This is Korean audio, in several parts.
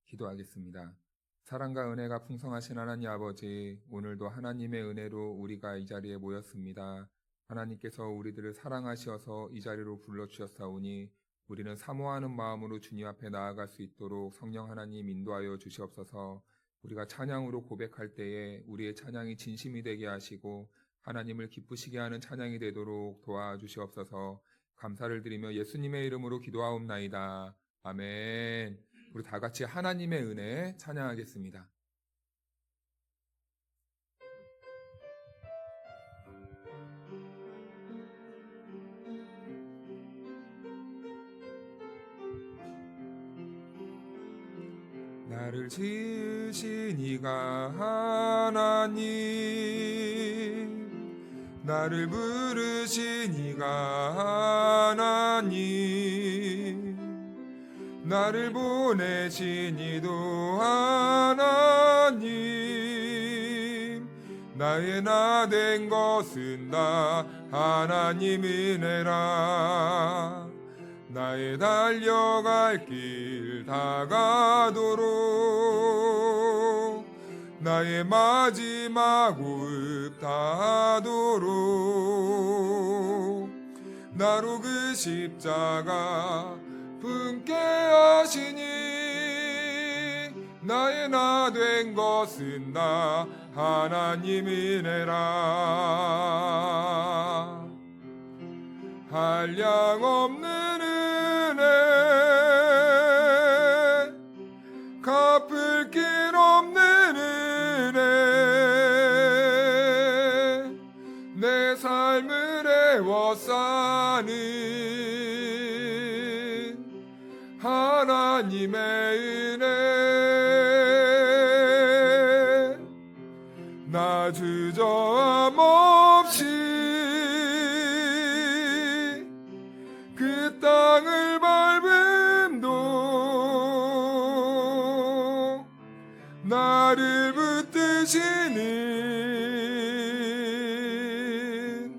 기도하겠습니다. 사랑과 은혜가 풍성하신 하나님 아버지, 오늘도 하나님의 은혜로 우리가 이 자리에 모였습니다. 하나님께서 우리들을 사랑하셔서 이 자리로 불러주셨사오니 우리는 사모하는 마음으로 주님 앞에 나아갈 수 있도록 성령 하나님 인도하여 주시옵소서. 우리가 찬양으로 고백할 때에 우리의 찬양이 진심이 되게 하시고 하나님을 기쁘시게 하는 찬양이 되도록 도와주시옵소서. 감사를 드리며 예수님의 이름으로 기도하옵나이다. 아멘. 우리 다 같이 하나님의 은혜 찬양하겠습니다. 나를 지으신 이가 하나님, 나를 부르신 이가 하나님, 나를 보내신 이도 하나님, 나의 나 된 것은 다 하나님 은혜라. 나의 달려갈 길 다가도록 나의 마지막 호흡 다하도록 나로 그 십자가 품게 하시니 나의 나 된 것은 다 하나님 은혜라. 한량없는 은혜 갚을 길 없는 은혜 내 삶을 애워싸는 하나님의 은혜 나 주저함 없이 그 땅을 밟음도 나를 붙드시는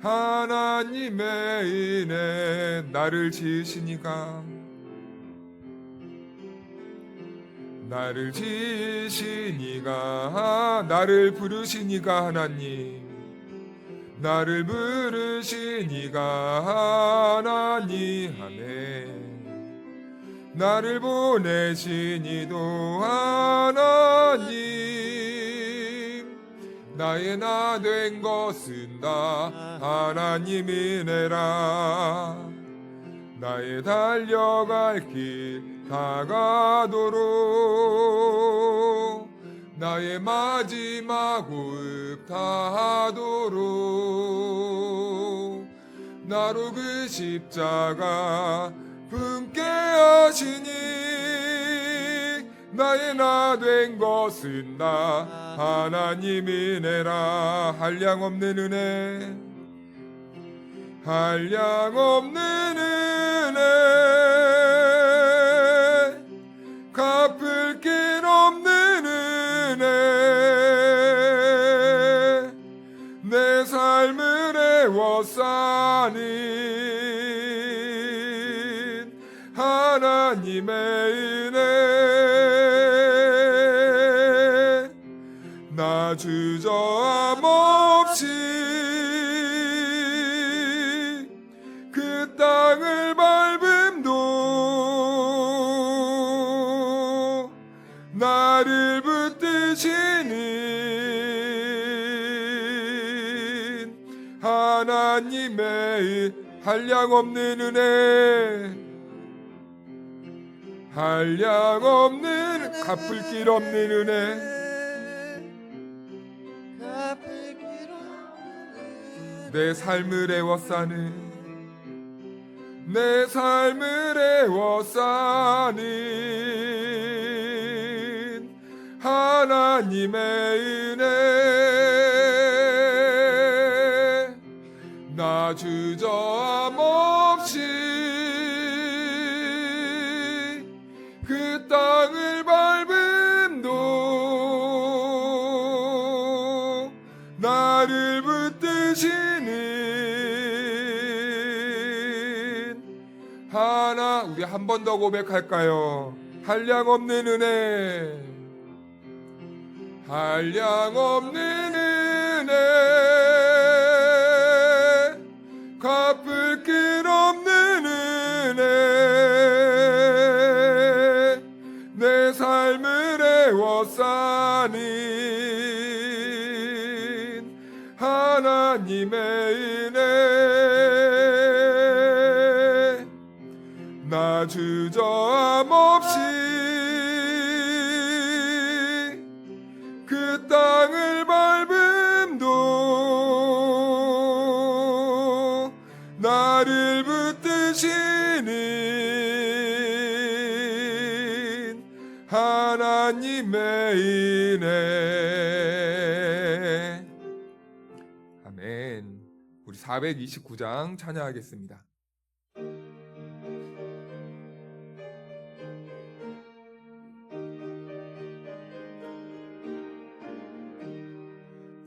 하나님의 은혜 나를 지으시니가 나를 지으시니가 나를 부르시니가 하나님 나를 부르시니가 하나님 아멘 나를 보내시니도 하나님 나의 나 된 것은 다 하나님 은혜라 나의 달려갈 길 다가도록 나의 마지막 호흡 다하도록 나로 그 십자가 품게 하시니 나의 나 된 것은 다 하나님 은혜라 한량없는 은혜 한량없는 은혜 갚을 길 없는 은혜 내 삶을 애워싸는 하나님의 은혜 나 주저함 없이 그 땅을 밟음도 나를 붙드시는 하나님의 한량없는 은혜 한량없는 갚을 길 없는 은혜 내 삶을 애워싸는 내 삶을 애워싸는 하나님의 은혜 나 주저함 없이 그 땅을 밟음도 나를 붙드시는 하나 우리 한 번 더 고백할까요? 한량없는 은혜, 한량없는 은혜, 갚을 길 없는 은혜, 내 삶을 애워싸는 하나님의 은혜, 나 주저함 없이 그 땅을 밟음도 나를 붙드시는 하나님의 은혜. 아멘. 우리 429장 찬양하겠습니다.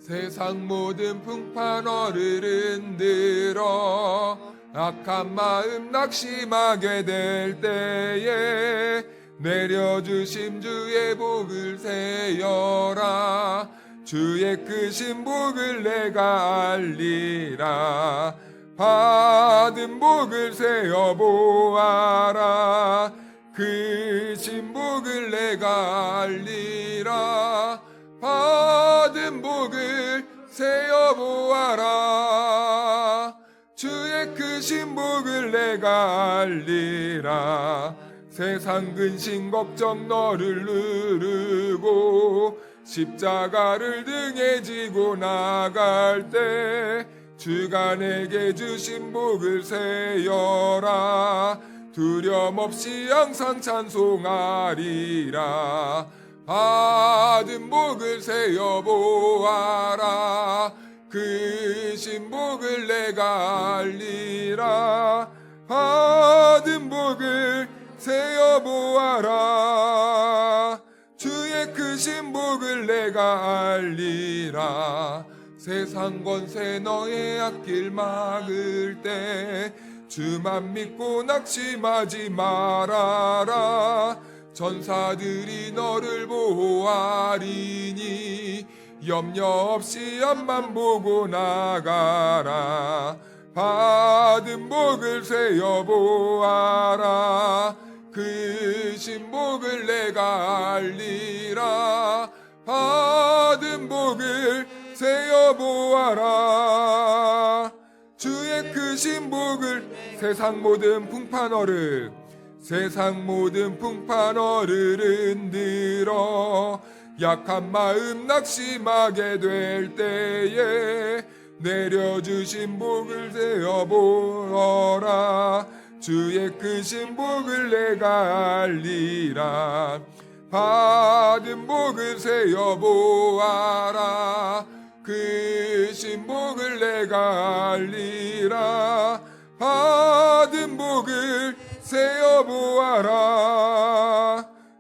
세상 모든 풍파너를 흔들어 악한 마음 낙심하게 될 때에 내려주심 주의 복을 세어라. 주의 크신 복을 내가 알리라. 받은 복을 세어보아라. 크신 복을 내가 알리라. 받은 복을 세어보아라. 주의 크신 복을 내가 알리라. 세상 근심 걱정 너를 누르고 십자가를 등에 지고 나갈 때 주가 내게 주신 복을 세어라. 두려움 없이 항상 찬송하리라. 받은 복을 세어보아라. 크신 복을 내가 알리라. 받은 복을 세어보아라. 주의 크신 복을 내가 알리라. 세상 권세 너의 앞길 막을 때 주만 믿고 낙심하지 말아라. 전사들이 너를 보호하리니 염려 없이 앞만 보고 나가라. 받은 복을 세어보아라. 크신 복을 내가 알리라. 받은 복을 세어보아라. 주의 크신 복을 세상 모든 풍파너를 흔들어 약한 마음 낙심하게 될 때에 내려주신 복을 세어보아라. 주의 크신 복을 내가 알리라. 받은 복을 세어보아라. 크신 복을 내가 알리라. 받은 복을 세어보아라.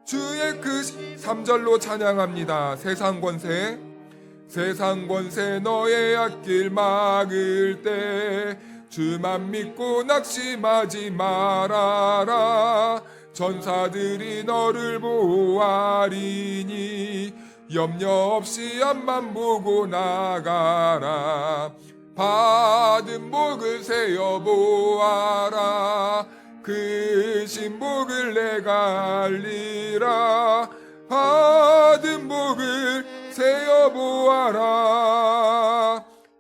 주의 크신 3절로 찬양합니다. 세상 권세 너의 앞길 막을 때 주만 믿고 낙심하지 말아라. 전사들이 너를 보호하리니 염려 없이 앞만 보고 나가라. 받은 복을 세어보아라. 크신 복을 내가 알리라. 받은 복을 세어보아라.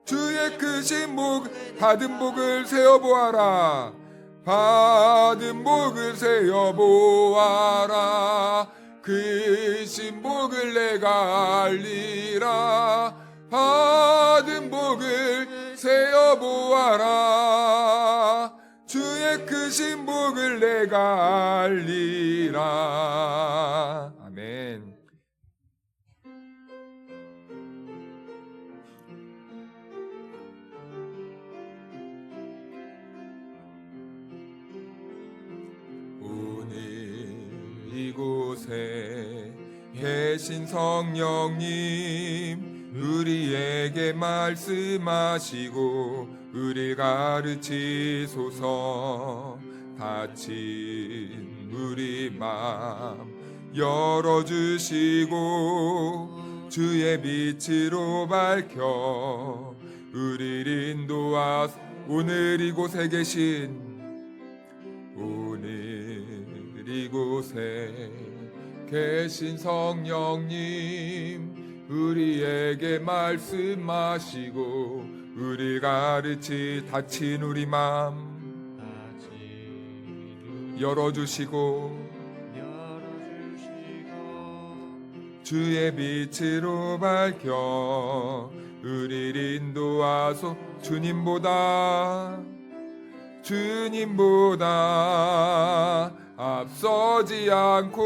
주의 크신 복 받은 복을 세어보아라. 받은 복을 세어보아라. 크신 복을 내가 알리라. 받은 복을 세어보아라. 주의 크신 복을 내가 알리라. 아멘. 오늘 이곳에 계신 성령님, 우리에게 말씀하시고 우리 가르치소서. 다친 우리 맘 열어주시고 주의 빛으로 밝혀 우리를 인도하 오늘 이곳에 계신 오늘 이곳에 계신 성령님 우리에게 말씀하시고 우리 가르치 닫힌 우리 맘 열어주시고 주의 빛으로 밝혀 우리를 인도하소 주님보다 앞서지 않고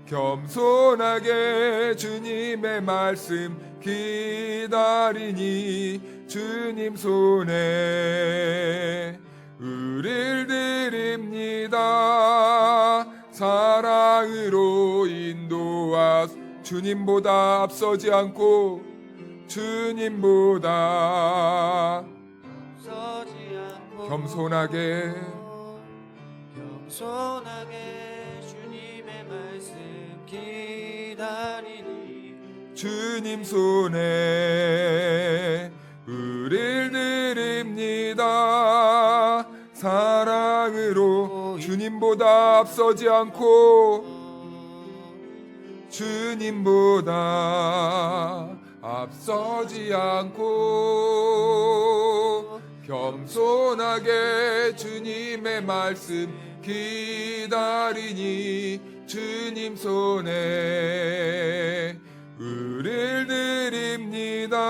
겸손하게 주님의 말씀 기다리니 주님 손에 우릴 드립니다. 사랑으로 인도하 주님보다 앞서지 않고 주님보다 겸손하게 주님의 말씀 기다리니 주님 손에 우릴 드립니다. 사랑으로 주님보다 앞서지 않고 주님보다 앞서지 않고 겸손하게 주님의 말씀 기다리니 주님 손에 우릴 드립니다.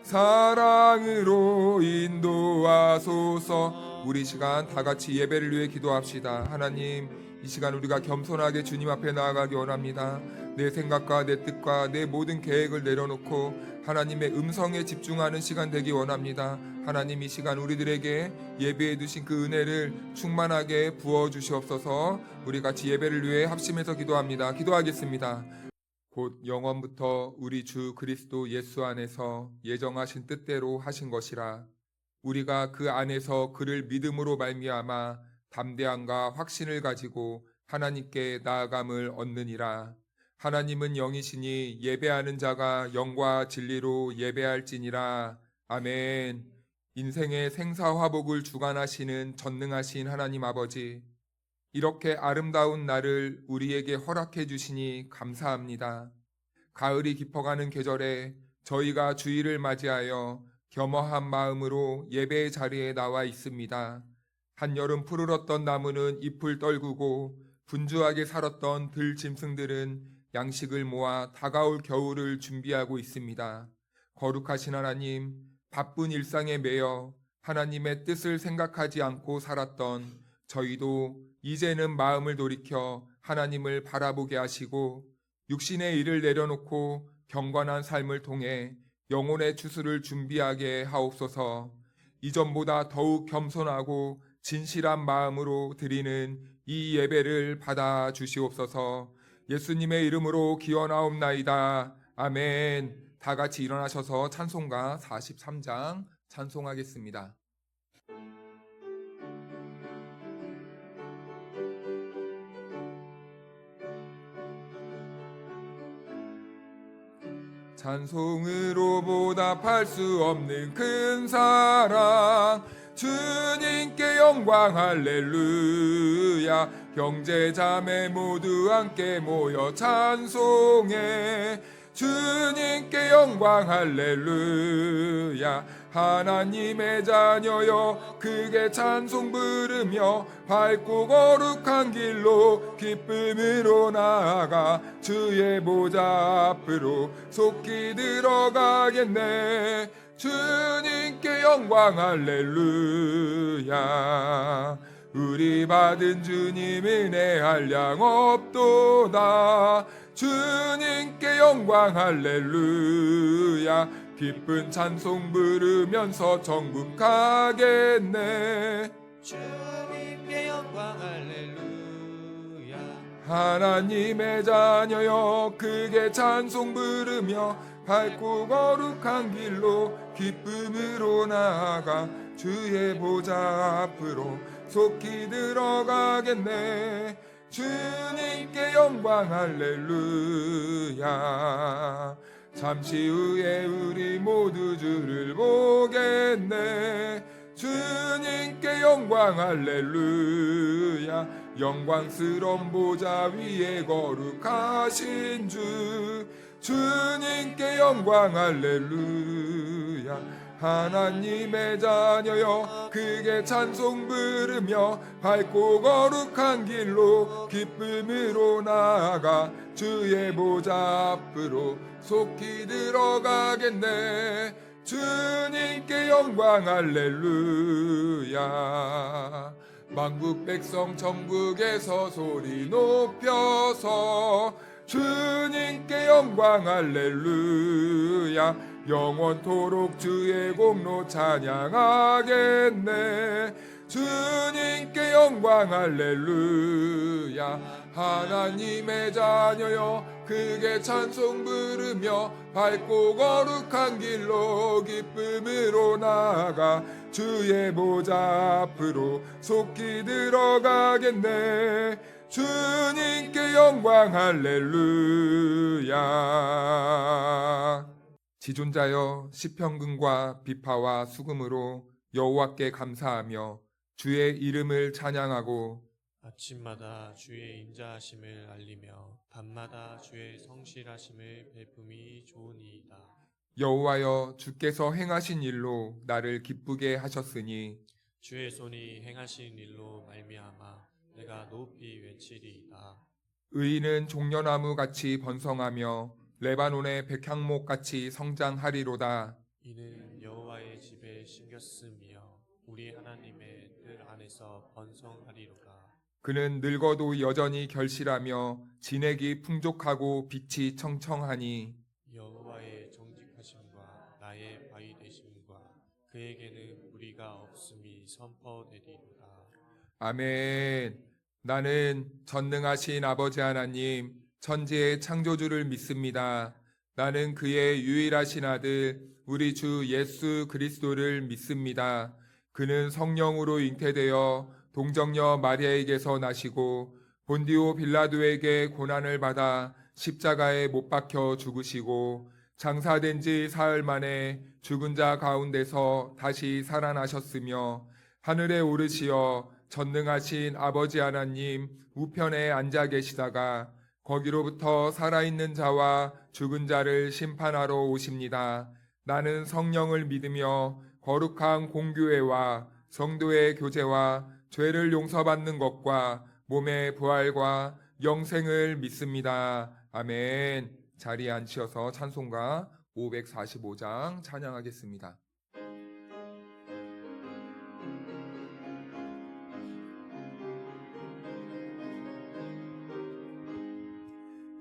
사랑으로 인도하소서. 우리 시간 다 같이 예배를 위해 기도합시다. 하나님, 이 시간 우리가 겸손하게 주님 앞에 나아가기 원합니다. 내 생각과 내 뜻과 내 모든 계획을 내려놓고 하나님의 음성에 집중하는 시간 되기 원합니다. 하나님, 이 시간 우리들에게 예배해 두신 그 은혜를 충만하게 부어주시옵소서. 우리 같이 예배를 위해 합심해서 기도합니다. 기도하겠습니다. 곧 영원부터 우리 주 그리스도 예수 안에서 예정하신 뜻대로 하신 것이라. 우리가 그 안에서 그를 믿음으로 말미암아 담대함과 확신을 가지고 하나님께 나아감을 얻느니라. 하나님은 영이시니 예배하는 자가 영과 진리로 예배할지니라. 아멘. 인생의 생사화복을 주관하시는 전능하신 하나님 아버지, 이렇게 아름다운 날을 우리에게 허락해 주시니 감사합니다. 가을이 깊어가는 계절에 저희가 주일을 맞이하여 겸허한 마음으로 예배의 자리에 나와 있습니다. 한여름 푸르렀던 나무는 잎을 떨구고 분주하게 살았던 들짐승들은 양식을 모아 다가올 겨울을 준비하고 있습니다. 거룩하신 하나님, 바쁜 일상에 매여 하나님의 뜻을 생각하지 않고 살았던 저희도 이제는 마음을 돌이켜 하나님을 바라보게 하시고 육신의 일을 내려놓고 경건한 삶을 통해 영혼의 추수를 준비하게 하옵소서. 이전보다 더욱 겸손하고 진실한 마음으로 드리는 이 예배를 받아 주시옵소서. 예수님의 이름으로 기원하옵나이다. 아멘. 다 같이 일어나셔서 찬송가 43장 찬송하겠습니다. 찬송으로 보답할 수 없는 큰 사랑, 주님께 영광 할렐루야. 형제 자매 모두 함께 모여 찬송해. 주님께 영광 할렐루야. 하나님의 자녀여 크게 찬송 부르며 밝고 거룩한 길로 기쁨으로 나아가 주의 보좌 앞으로 속히 들어가겠네. 주님께 영광 할렐루야. 우리 받은 주님 은혜 한량 없도다. 주님께 영광 할렐루야. 기쁜 찬송 부르면서 천국 가겠네. 주님께 영광 할렐루야. 하나님의 자녀여 크게 찬송 부르며 밝고 거룩한 길로 기쁨으로 나아가 주의 보좌 앞으로 속히 들어가겠네. 주님께 영광 할렐루야. 잠시 후에 우리 모두 주를 보겠네. 주님께 영광 할렐루야. 영광스러운 보좌 위에 거룩하신 주, 주님께 영광 할렐루야. 하나님의 자녀여 크게 찬송 부르며 밝고 거룩한 길로 기쁨으로 나아가 주의 보좌 앞으로 속히 들어가겠네. 주님께 영광 할렐루야. 만국 백성 천국에서 소리 높여서 주님께 영광 할렐루야. 영원토록 주의 공로 찬양하겠네. 주님께 영광 할렐루야. 하나님의 자녀여 크게 찬송 부르며 밝고 거룩한 길로 기쁨으로 나아가 주의 보좌 앞으로 속히 들어가겠네. 주님께 영광 할렐루야. 지존자여 시편근과 비파와 수금으로 여호와께 감사하며 주의 이름을 찬양하고 아침마다 주의 인자하심을 알리며 밤마다 주의 성실하심을 베품이 좋으니이다. 여호와여 주께서 행하신 일로 나를 기쁘게 하셨으니 주의 손이 행하신 일로 말미암아 내가 높이 외치리이다. 의인은 종려나무 같이 번성하며 레바논의 백향목 같이 성장하리로다. 이는 여호와의 집에 심겼으며 우리 하나님의 뜰 안에서 번성하리로다. 그는 늙어도 여전히 결실하며 진액이 풍족하고 빛이 청청하니 여호와의 정직하심과 나의 바위 되심과 그에게는 무리가 없음이 선포되리로다. 아멘. 나는 전능하신 아버지 하나님 천지의 창조주를 믿습니다. 나는 그의 유일하신 아들 우리 주 예수 그리스도를 믿습니다. 그는 성령으로 잉태되어 동정녀 마리아에게서 나시고 본디오 빌라도에게 고난을 받아 십자가에 못 박혀 죽으시고 장사된 지 사흘 만에 죽은 자 가운데서 다시 살아나셨으며 하늘에 오르시어 전능하신 아버지 하나님 우편에 앉아 계시다가 거기로부터 살아있는 자와 죽은 자를 심판하러 오십니다. 나는 성령을 믿으며 거룩한 공교회와 성도의 교제와 죄를 용서받는 것과 몸의 부활과 영생을 믿습니다. 아멘. 자리에 앉으셔서 찬송가 545장 찬양하겠습니다.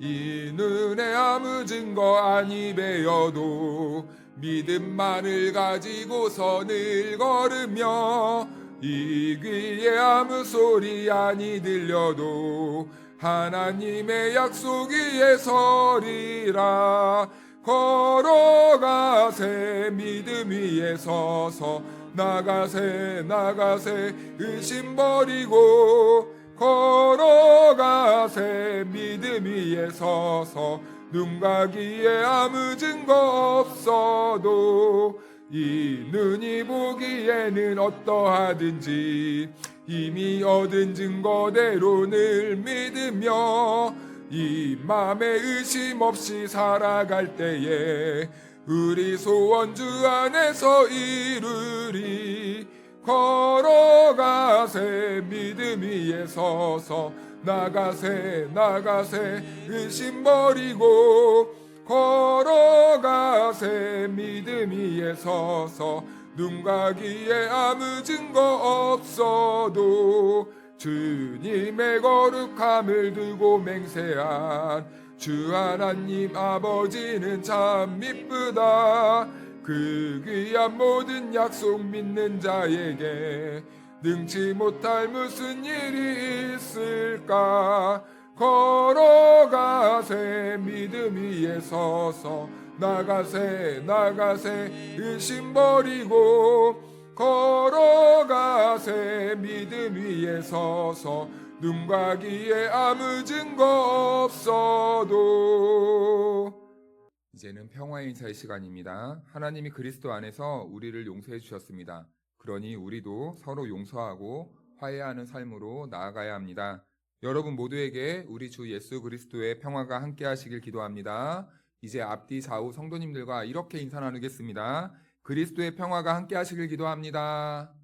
이 눈에 아무 증거 아니 배어도 믿음만을 가지고서 늘 걸으며 이 귀에 아무 소리 아니 들려도 하나님의 약속 위에 서리라. 걸어가세 믿음 위에 서서 나가세 나가세 의심 버리고 걸어가세 믿음 위에 서서 눈과 귀에 아무 증거 없어도 이 눈이 보기에는 어떠하든지 이미 얻은 증거대로 늘 믿으며 이 맘에 의심 없이 살아갈 때에 우리 소원 주 안에서 이루리. 걸어가세 믿음 위에 서서 나가세 나가세 의심 버리고 걸어가세 믿음 위에 서서 눈과 귀에 아무 증거 없어도 주님의 거룩함을 두고 맹세한 주 하나님 아버지는 참 미쁘다. 그 귀한 모든 약속 믿는 자에게 능치 못할 무슨 일이 있을까. 걸어가세 믿음 위에 서서 나가세 나가세 의심 버리고 걸어가세 믿음 위에 서서 눈과 귀에 아무 증거 없어도. 이제는 평화의 인사의 시간입니다. 하나님이 그리스도 안에서 우리를 용서해 주셨습니다. 그러니 우리도 서로 용서하고 화해하는 삶으로 나아가야 합니다. 여러분 모두에게 우리 주 예수 그리스도의 평화가 함께 하시길 기도합니다. 이제 앞뒤 좌우 성도님들과 이렇게 인사 나누겠습니다. 그리스도의 평화가 함께 하시길 기도합니다.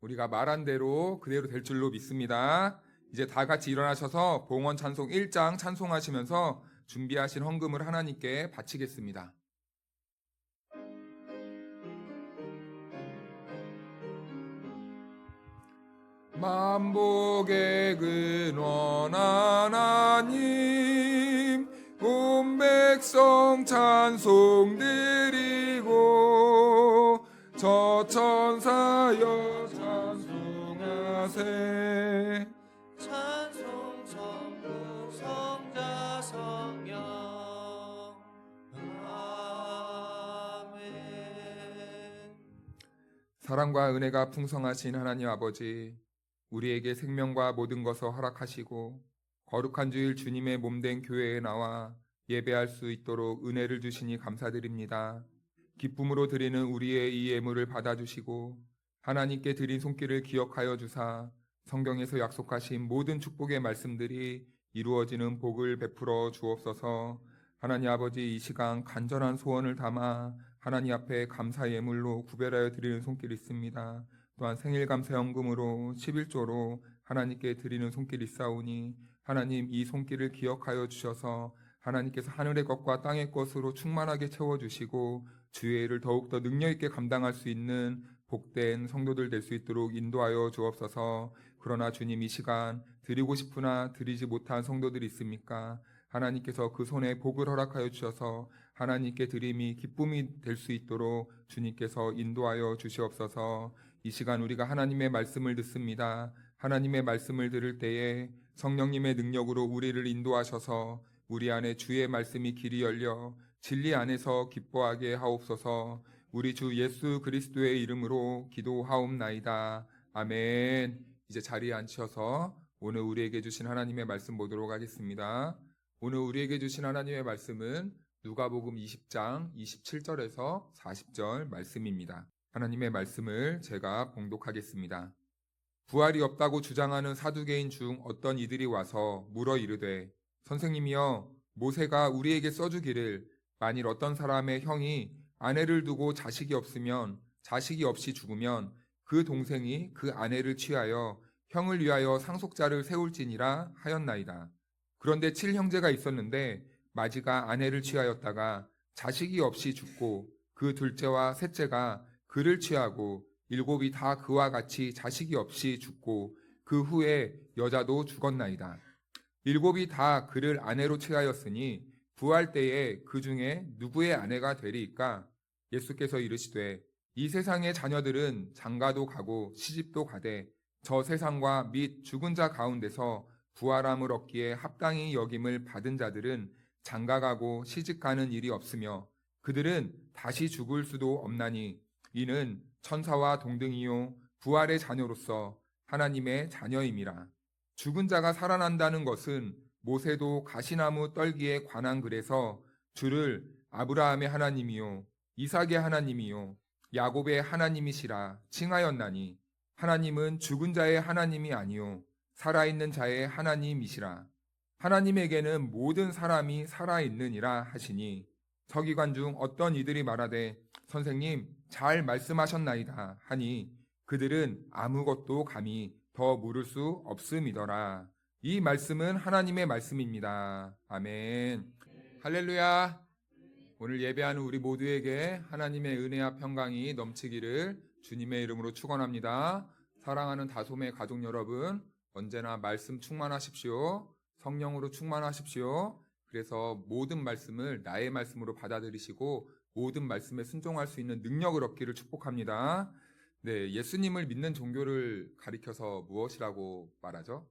우리가 말한 대로 그대로 될 줄로 믿습니다. 이제 다 같이 일어나셔서 봉헌 찬송 1장 찬송하시면서 준비하신 헌금을 하나님께 바치겠습니다. 만복의 근원 하나님 온 백성 찬송 드리고 저 천사여 찬송하세. 찬송 성부 성자 성령 아멘. 사랑과 은혜가 풍성하신 하나님 아버지, 우리에게 생명과 모든 것을 허락하시고 거룩한 주일 주님의 몸된 교회에 나와 예배할 수 있도록 은혜를 주시니 감사드립니다. 기쁨으로 드리는 우리의 이 예물을 받아주시고 하나님께 드린 손길을 기억하여 주사 성경에서 약속하신 모든 축복의 말씀들이 이루어지는 복을 베풀어 주옵소서. 하나님 아버지, 이 시간 간절한 소원을 담아 하나님 앞에 감사 예물로 구별하여 드리는 손길이 있습니다. 또한 생일 감사 헌금으로 11조로 하나님께 드리는 손길이 있사오니 하나님 이 손길을 기억하여 주셔서 하나님께서 하늘의 것과 땅의 것으로 충만하게 채워주시고 주의 일을 더욱더 능력 있게 감당할 수 있는 복된 성도들 될 수 있도록 인도하여 주옵소서. 그러나 주님, 이 시간 드리고 싶으나 드리지 못한 성도들이 있습니까? 하나님께서 그 손에 복을 허락하여 주셔서 하나님께 드림이 기쁨이 될 수 있도록 주님께서 인도하여 주시옵소서. 이 시간 우리가 하나님의 말씀을 듣습니다. 하나님의 말씀을 들을 때에 성령님의 능력으로 우리를 인도하셔서 우리 안에 주의 말씀이 길이 열려 진리 안에서 기뻐하게 하옵소서. 우리 주 예수 그리스도의 이름으로 기도하옵나이다. 아멘. 이제 자리에 앉으셔서 오늘 우리에게 주신 하나님의 말씀 보도록 하겠습니다. 오늘 우리에게 주신 하나님의 말씀은 누가복음 20장 27절에서 40절 말씀입니다. 하나님의 말씀을 제가 봉독하겠습니다. 부활이 없다고 주장하는 사두개인 중 어떤 이들이 와서 물어 이르되, 선생님이여, 모세가 우리에게 써주기를 만일 어떤 사람의 형이 아내를 두고 자식이 없으면 자식이 없이 죽으면 그 동생이 그 아내를 취하여 형을 위하여 상속자를 세울지니라 하였나이다. 그런데 7형제가 있었는데 마지가 아내를 취하였다가 자식이 없이 죽고 그 둘째와 셋째가 그를 취하고 7이 다 그와 같이 자식이 없이 죽고 그 후에 여자도 죽었나이다. 7이 다 그를 아내로 취하였으니 부활 때에 그 중에 누구의 아내가 되리이까? 예수께서 이르시되, 이 세상의 자녀들은 장가도 가고 시집도 가되 저 세상과 및 죽은 자 가운데서 부활함을 얻기에 합당히 여김을 받은 자들은 장가가고 시집가는 일이 없으며 그들은 다시 죽을 수도 없나니 이는 천사와 동등이요 부활의 자녀로서 하나님의 자녀임이라. 죽은 자가 살아난다는 것은 모세도 가시나무 떨기에 관한 글에서 주를 아브라함의 하나님이요 이삭의 하나님이요 야곱의 하나님이시라 칭하였나니 하나님은 죽은 자의 하나님이 아니요 살아있는 자의 하나님이시라. 하나님에게는 모든 사람이 살아있느니라 하시니 서기관 중 어떤 이들이 말하되, 선생님 잘 말씀하셨나이다 하니 그들은 아무것도 감히 더 물을 수 없음이더라. 이 말씀은 하나님의 말씀입니다. 아멘. 할렐루야. 오늘 예배하는 우리 모두에게 하나님의 은혜와 평강이 넘치기를 주님의 이름으로 축원합니다. 사랑하는 다솜의 가족 여러분, 언제나 말씀 충만하십시오. 성령으로 충만하십시오. 그래서 모든 말씀을 나의 말씀으로 받아들이시고 모든 말씀에 순종할 수 있는 능력을 얻기를 축복합니다. 네, 예수님을 믿는 종교를 가리켜서 무엇이라고 말하죠?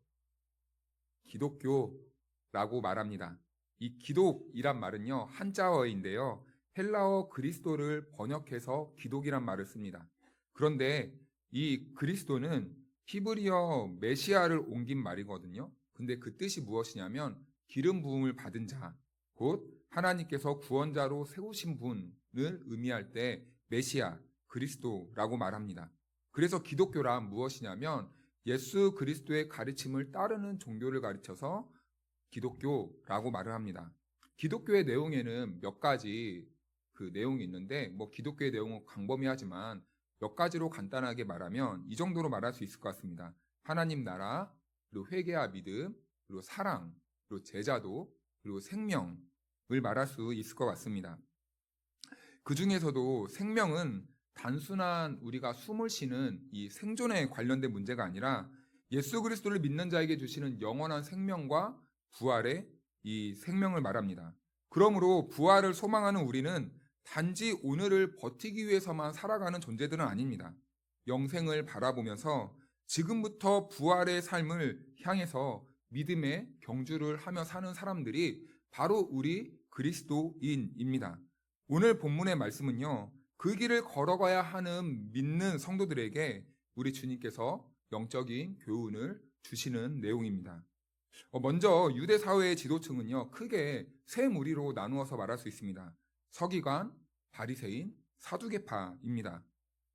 기독교라고 말합니다. 이 기독이란 말은요, 한자어인데요. 헬라어 그리스도를 번역해서 기독이란 말을 씁니다. 그런데 이 그리스도는 히브리어 메시아를 옮긴 말이거든요. 근데 그 뜻이 무엇이냐면 기름 부음을 받은 자, 곧 하나님께서 구원자로 세우신 분을 의미할 때 메시아, 그리스도라고 말합니다. 그래서 기독교란 무엇이냐면 예수 그리스도의 가르침을 따르는 종교를 가르쳐서 기독교라고 말을 합니다. 기독교의 내용에는 몇 가지 그 내용이 있는데 기독교의 내용은 광범위하지만 몇 가지로 간단하게 말하면 이 정도로 말할 수 있을 것 같습니다. 하나님 나라, 그리고 회개와 믿음, 그리고 사랑, 그리고 제자도, 그리고 생명을 말할 수 있을 것 같습니다. 그 중에서도 생명은 단순한 우리가 숨을 쉬는 이 생존에 관련된 문제가 아니라 예수 그리스도를 믿는 자에게 주시는 영원한 생명과 부활의 이 생명을 말합니다. 그러므로 부활을 소망하는 우리는 단지 오늘을 버티기 위해서만 살아가는 존재들은 아닙니다. 영생을 바라보면서 지금부터 부활의 삶을 향해서 믿음의 경주를 하며 사는 사람들이 바로 우리 그리스도인입니다. 오늘 본문의 말씀은요, 그 길을 걸어가야 하는 믿는 성도들에게 우리 주님께서 영적인 교훈을 주시는 내용입니다. 먼저 유대 사회의 지도층은요, 크게 세 무리로 나누어서 말할 수 있습니다. 서기관, 바리새인, 사두개파입니다.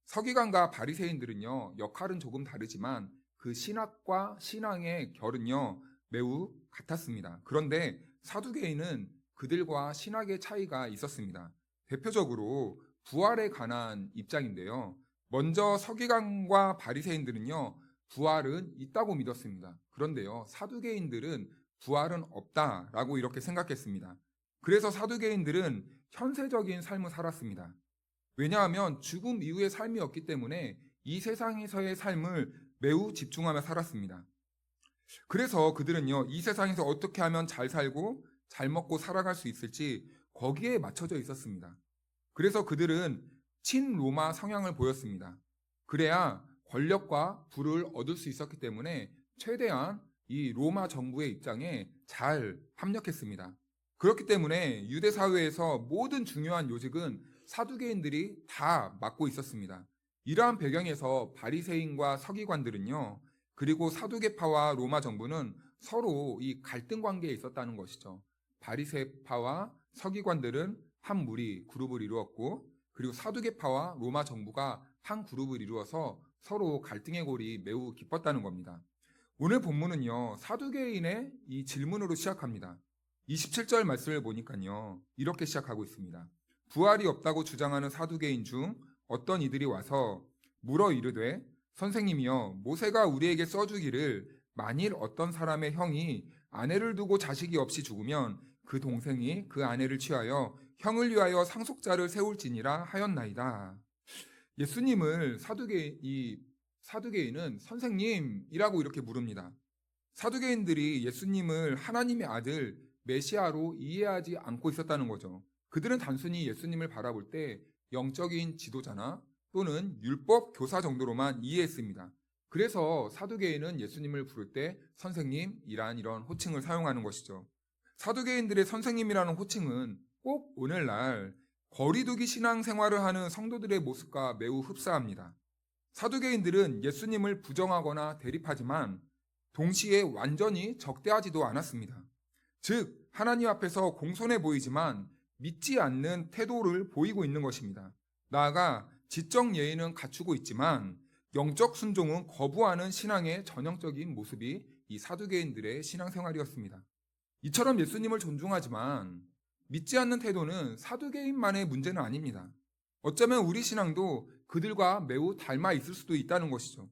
서기관과 바리새인들은요, 역할은 조금 다르지만 그 신학과 신앙의 결은요, 매우 같았습니다. 그런데 사두개인은 그들과 신학의 차이가 있었습니다. 대표적으로 부활에 관한 입장인데요. 먼저 서기관과 바리새인들은요, 부활은 있다고 믿었습니다. 그런데요, 사두개인들은 부활은 없다라고 이렇게 생각했습니다. 그래서 사두개인들은 현세적인 삶을 살았습니다. 왜냐하면 죽음 이후의 삶이 없기 때문에 이 세상에서의 삶을 매우 집중하며 살았습니다. 그래서 그들은요, 이 세상에서 어떻게 하면 잘 살고 잘 먹고 살아갈 수 있을지 거기에 맞춰져 있었습니다. 그래서 그들은 친로마 성향을 보였습니다. 그래야 권력과 부를 얻을 수 있었기 때문에 최대한 이 로마 정부의 입장에 잘 합력했습니다. 그렇기 때문에 유대 사회에서 모든 중요한 요직은 사두개인들이 다 맡고 있었습니다. 이러한 배경에서 바리새인과 서기관들은요, 그리고 사두개파와 로마 정부는 서로 이 갈등 관계에 있었다는 것이죠. 바리새파와 서기관들은 한 무리 그룹을 이루었고, 그리고 사두개파와 로마 정부가 한 그룹을 이루어서 서로 갈등의 골이 매우 깊었다는 겁니다. 오늘 본문은요, 사두개인의 이 질문으로 시작합니다. 27절 말씀을 보니까요, 이렇게 시작하고 있습니다. 부활이 없다고 주장하는 사두개인 중 어떤 이들이 와서 물어 이르되, 선생님이여, 모세가 우리에게 써주기를 만일 어떤 사람의 형이 아내를 두고 자식이 없이 죽으면 그 동생이 그 아내를 취하여 형을 위하여 상속자를 세울지니라 하였나이다. 예수님을 사두개인은 선생님이라고 이렇게 부릅니다. 사두개인들이 예수님을 하나님의 아들 메시아로 이해하지 않고 있었다는 거죠. 그들은 단순히 예수님을 바라볼 때 영적인 지도자나 또는 율법 교사 정도로만 이해했습니다. 그래서 사두개인은 예수님을 부를 때 선생님이란 이런 호칭을 사용하는 것이죠. 사두개인들의 선생님이라는 호칭은 꼭 오늘날 거리두기 신앙생활을 하는 성도들의 모습과 매우 흡사합니다. 사두개인들은 예수님을 부정하거나 대립하지만 동시에 완전히 적대하지도 않았습니다. 즉, 하나님 앞에서 공손해 보이지만 믿지 않는 태도를 보이고 있는 것입니다. 나아가 지적 예의는 갖추고 있지만 영적 순종은 거부하는 신앙의 전형적인 모습이 이 사두개인들의 신앙생활이었습니다. 이처럼 예수님을 존중하지만 믿지 않는 태도는 사두개인만의 문제는 아닙니다. 어쩌면 우리 신앙도 그들과 매우 닮아 있을 수도 있다는 것이죠.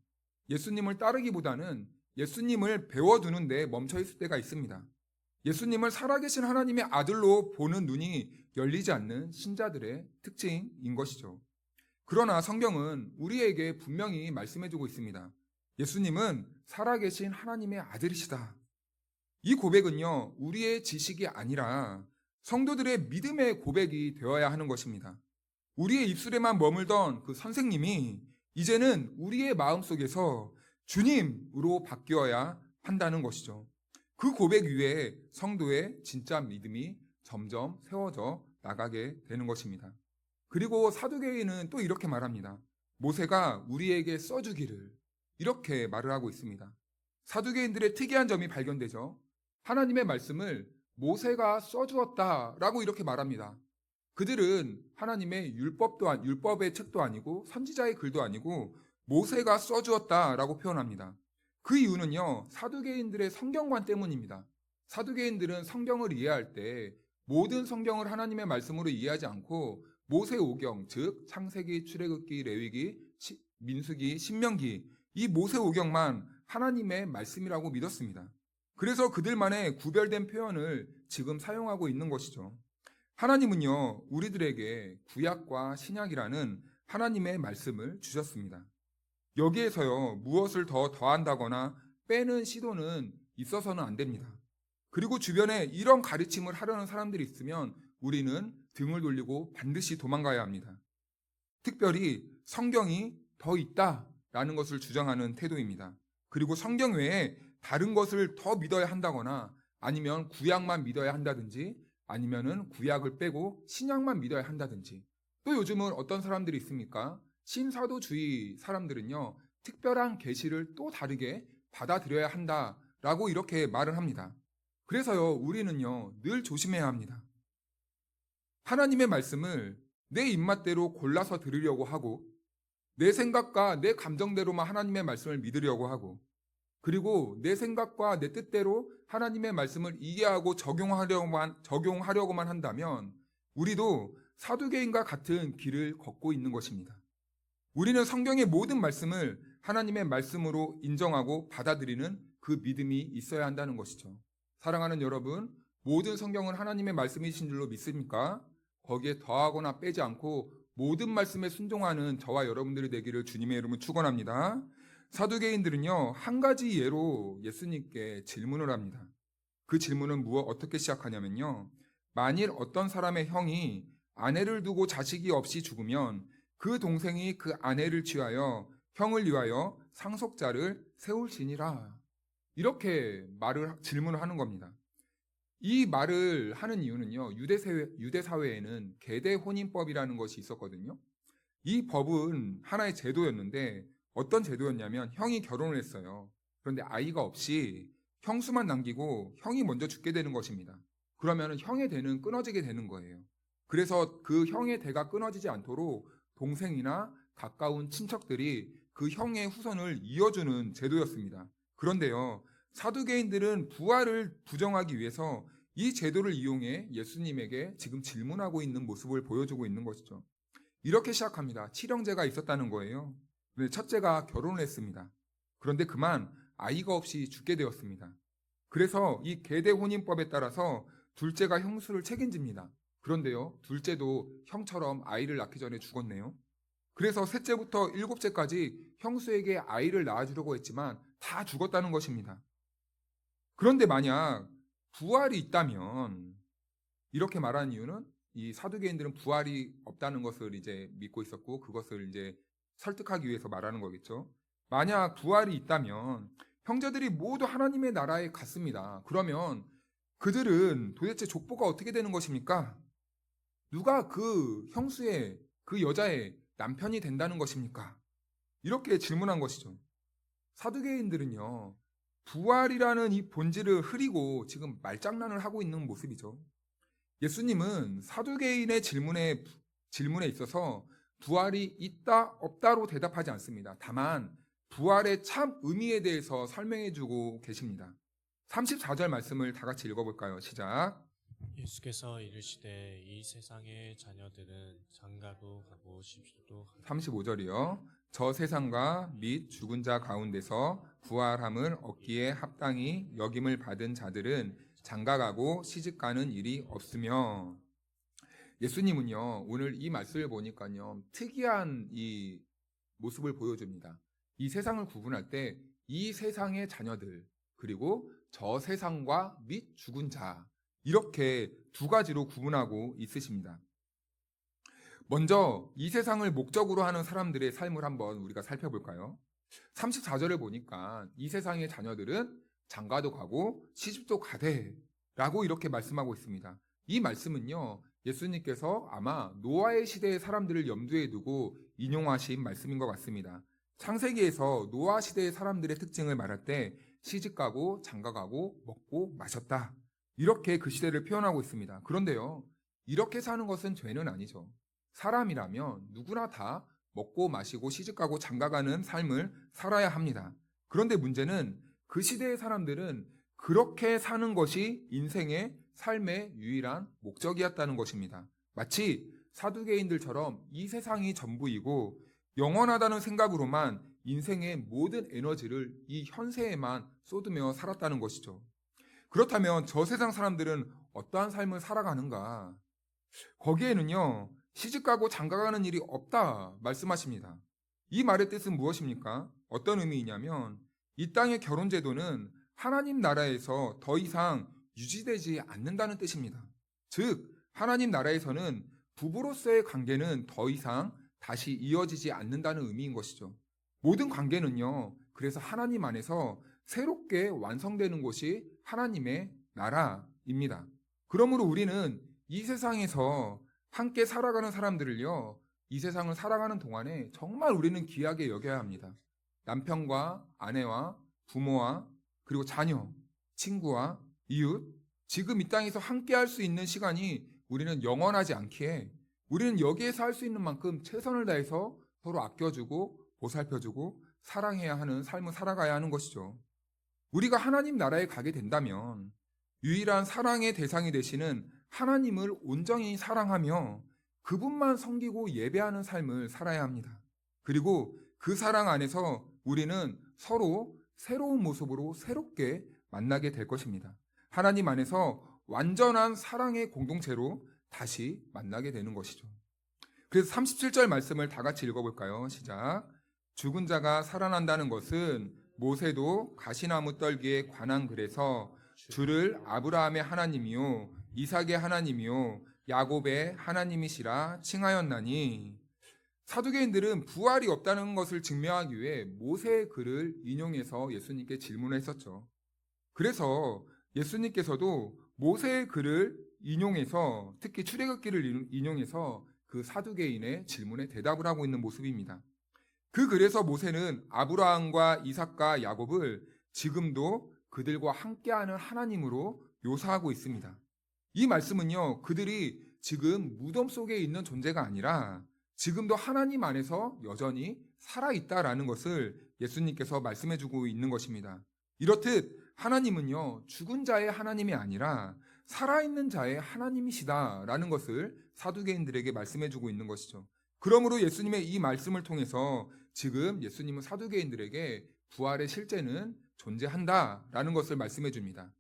예수님을 따르기보다는 예수님을 배워두는 데 멈춰 있을 때가 있습니다. 예수님을 살아계신 하나님의 아들로 보는 눈이 열리지 않는 신자들의 특징인 것이죠. 그러나 성경은 우리에게 분명히 말씀해주고 있습니다. 예수님은 살아계신 하나님의 아들이시다. 이 고백은요, 우리의 지식이 아니라 성도들의 믿음의 고백이 되어야 하는 것입니다. 우리의 입술에만 머물던 그 선생님이 이제는 우리의 마음속에서 주님으로 바뀌어야 한다는 것이죠. 그 고백 위에 성도의 진짜 믿음이 점점 세워져 나가게 되는 것입니다. 그리고 사두개인은 또 이렇게 말합니다. 모세가 우리에게 써주기를, 이렇게 말을 하고 있습니다. 사두개인들의 특이한 점이 발견되죠. 하나님의 말씀을 모세가 써주었다라고 이렇게 말합니다. 그들은 하나님의 율법의 책도 아니고 선지자의 글도 아니고 모세가 써주었다라고 표현합니다. 그 이유는요, 사두개인들의 성경관 때문입니다. 사두개인들은 성경을 이해할 때 모든 성경을 하나님의 말씀으로 이해하지 않고 모세 오경, 즉 창세기, 출애굽기, 레위기, 민수기, 신명기, 이 모세 오경만 하나님의 말씀이라고 믿었습니다. 그래서 그들만의 구별된 표현을 지금 사용하고 있는 것이죠. 하나님은요, 우리들에게 구약과 신약이라는 하나님의 말씀을 주셨습니다. 여기에서요, 무엇을 더 더한다거나 빼는 시도는 있어서는 안 됩니다. 그리고 주변에 이런 가르침을 하려는 사람들이 있으면 우리는 등을 돌리고 반드시 도망가야 합니다. 특별히 성경이 더 있다라는 것을 주장하는 태도입니다. 그리고 성경 외에 다른 것을 더 믿어야 한다거나 아니면 구약만 믿어야 한다든지 아니면은 구약을 빼고 신약만 믿어야 한다든지. 또 요즘은 어떤 사람들이 있습니까? 신사도주의 사람들은요, 특별한 계시를 또 다르게 받아들여야 한다라고 이렇게 말을 합니다. 그래서요, 우리는요, 늘 조심해야 합니다. 하나님의 말씀을 내 입맛대로 골라서 들으려고 하고 내 생각과 내 감정대로만 하나님의 말씀을 믿으려고 하고 그리고 내 생각과 내 뜻대로 하나님의 말씀을 이해하고 적용하려고만 한다면 우리도 사두개인과 같은 길을 걷고 있는 것입니다. 우리는 성경의 모든 말씀을 하나님의 말씀으로 인정하고 받아들이는 그 믿음이 있어야 한다는 것이죠. 사랑하는 여러분, 모든 성경은 하나님의 말씀이신 줄로 믿습니까? 거기에 더하거나 빼지 않고 모든 말씀에 순종하는 저와 여러분들이 되기를 주님의 이름으로 축원합니다. 사두개인들은요, 한 가지 예로 예수님께 질문을 합니다. 그 질문은 어떻게 시작하냐면요, 만일 어떤 사람의 형이 아내를 두고 자식이 없이 죽으면 그 동생이 그 아내를 취하여 형을 위하여 상속자를 세울지니라. 이렇게 질문을 하는 겁니다. 이 말을 하는 이유는요, 유대 사회에는 계대 혼인법이라는 것이 있었거든요. 이 법은 하나의 제도였는데 어떤 제도였냐면 형이 결혼을 했어요. 그런데 아이가 없이 형수만 남기고 형이 먼저 죽게 되는 것입니다. 그러면 형의 대는 끊어지게 되는 거예요. 그래서 그 형의 대가 끊어지지 않도록 동생이나 가까운 친척들이 그 형의 후손을 이어주는 제도였습니다. 그런데요, 사두개인들은 부활을 부정하기 위해서 이 제도를 이용해 예수님에게 지금 질문하고 있는 모습을 보여주고 있는 것이죠. 이렇게 시작합니다. 칠형제가 있었다는 거예요. 첫째가 결혼을 했습니다. 그런데 그만 아이가 없이 죽게 되었습니다. 그래서 이 계대 혼인법에 따라서 둘째가 형수를 책임집니다. 그런데요, 둘째도 형처럼 아이를 낳기 전에 죽었네요. 그래서 셋째부터 일곱째까지 형수에게 아이를 낳아주려고 했지만 다 죽었다는 것입니다. 그런데 만약 부활이 있다면, 이렇게 말하는 이유는 이 사두개인들은 부활이 없다는 것을 이제 믿고 있었고 그것을 이제 설득하기 위해서 말하는 거겠죠. 만약 부활이 있다면 형제들이 모두 하나님의 나라에 갔습니다. 그러면 그들은 도대체 족보가 어떻게 되는 것입니까? 누가 그 형수의, 그 여자의 남편이 된다는 것입니까? 이렇게 질문한 것이죠. 사두개인들은요, 부활이라는 이 본질을 흐리고 지금 말장난을 하고 있는 모습이죠. 예수님은 사두개인의 질문에 있어서 부활이 있다, 없다로 대답하지 않습니다. 다만 부활의 참 의미에 대해서 설명해주고 계십니다. 34절 말씀을 다 같이 읽어볼까요? 시작. 예수께서 이르시되 이 세상의 자녀들은 장가도 가고 십시도 가고 35절이요. 저 세상과 및 죽은 자 가운데서 부활함을 얻기에 합당히 여김을 받은 자들은 장가가고 시집가는 일이 없으며. 예수님은요, 오늘 이 말씀을 보니까요, 특이한 이 모습을 보여줍니다. 이 세상을 구분할 때 이 세상의 자녀들, 그리고 저 세상과 및 죽은 자, 이렇게 두 가지로 구분하고 있으십니다. 먼저 이 세상을 목적으로 하는 사람들의 삶을 한번 우리가 살펴볼까요? 34절을 보니까 이 세상의 자녀들은 장가도 가고 시집도 가되 라고 이렇게 말씀하고 있습니다. 이 말씀은요, 예수님께서 아마 노아의 시대의 사람들을 염두에 두고 인용하신 말씀인 것 같습니다. 창세기에서 노아 시대의 사람들의 특징을 말할 때 시집가고 장가가고 먹고 마셨다, 이렇게 그 시대를 표현하고 있습니다. 그런데요, 이렇게 사는 것은 죄는 아니죠. 사람이라면 누구나 다 먹고 마시고 시집가고 장가가는 삶을 살아야 합니다. 그런데 문제는 그 시대의 사람들은 그렇게 사는 것이 인생의 삶의 유일한 목적이었다는 것입니다. 마치 사두개인들처럼 이 세상이 전부이고 영원하다는 생각으로만 인생의 모든 에너지를 이 현세에만 쏟으며 살았다는 것이죠. 그렇다면 저 세상 사람들은 어떠한 삶을 살아가는가? 거기에는요, 시집가고 장가가는 일이 없다 말씀하십니다. 이 말의 뜻은 무엇입니까? 어떤 의미이냐면 이 땅의 결혼 제도는 하나님 나라에서 더 이상 유지되지 않는다는 뜻입니다. 즉, 하나님 나라에서는 부부로서의 관계는 더 이상 다시 이어지지 않는다는 의미인 것이죠. 모든 관계는요, 그래서 하나님 안에서 새롭게 완성되는 곳이 하나님의 나라입니다. 그러므로 우리는 이 세상에서 함께 살아가는 사람들을요, 이 세상을 살아가는 동안에 정말 우리는 귀하게 여겨야 합니다. 남편과 아내와 부모와 그리고 자녀, 친구와 이웃, 지금 이 땅에서 함께 할 수 있는 시간이 우리는 영원하지 않기에 우리는 여기에서 할 수 있는 만큼 최선을 다해서 서로 아껴주고 보살펴주고 사랑해야 하는 삶을 살아가야 하는 것이죠. 우리가 하나님 나라에 가게 된다면 유일한 사랑의 대상이 되시는 하나님을 온전히 사랑하며 그분만 섬기고 예배하는 삶을 살아야 합니다. 그리고 그 사랑 안에서 우리는 서로 새로운 모습으로 새롭게 만나게 될 것입니다. 하나님 안에서 완전한 사랑의 공동체로 다시 만나게 되는 것이죠. 그래서 37절 말씀을 다 같이 읽어볼까요? 시작. 죽은 자가 살아난다는 것은 모세도 가시나무 떨기에 관한 글에서 주를 아브라함의 하나님이요 이삭의 하나님이요 야곱의 하나님이시라 칭하였나니, 사두개인들은 부활이 없다는 것을 증명하기 위해 모세의 글을 인용해서 예수님께 질문을 했었죠. 그래서 예수님께서도 모세의 글을 인용해서, 특히 출애굽기를 인용해서 그 사두개인의 질문에 대답을 하고 있는 모습입니다. 그 글에서 모세는 아브라함과 이삭과 야곱을 지금도 그들과 함께하는 하나님으로 묘사하고 있습니다. 이 말씀은요, 그들이 지금 무덤 속에 있는 존재가 아니라 지금도 하나님 안에서 여전히 살아있다라는 것을 예수님께서 말씀해주고 있는 것입니다. 이렇듯 하나님은요, 죽은 자의 하나님이 아니라 살아있는 자의 하나님이시다라는 것을 사두개인들에게 말씀해주고 있는 것이죠. 그러므로 예수님의 이 말씀을 통해서 지금 예수님은 사두개인들에게 부활의 실제는 존재한다라는 것을 말씀해줍니다.